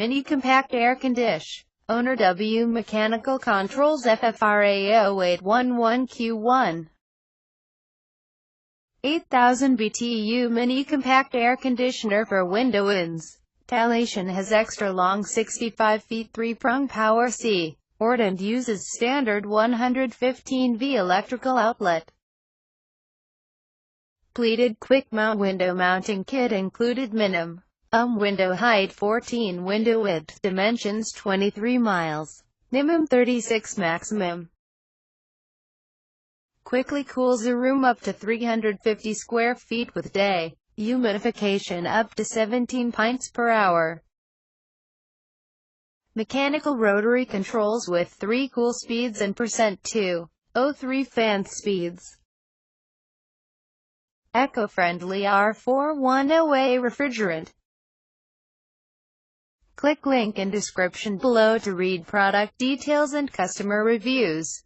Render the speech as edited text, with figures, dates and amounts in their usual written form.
Mini Compact Air Condition. Owner W. Mechanical Controls FFRA 0811Q1. 8000 BTU Mini Compact Air Conditioner for window ins. Installation has extra long 65 feet 3-prong power C. Port and uses standard 115V electrical outlet. Pleated quick mount window mounting kit included. Minimum window height 14, window width dimensions 23 miles, minimum 36, maximum. Quickly cools a room up to 350 square feet with day humidification up to 17 pints per hour. Mechanical rotary controls with 3 cool speeds and %2.03 fan speeds. Eco-friendly R410A refrigerant. Click link in description below to read product details and customer reviews.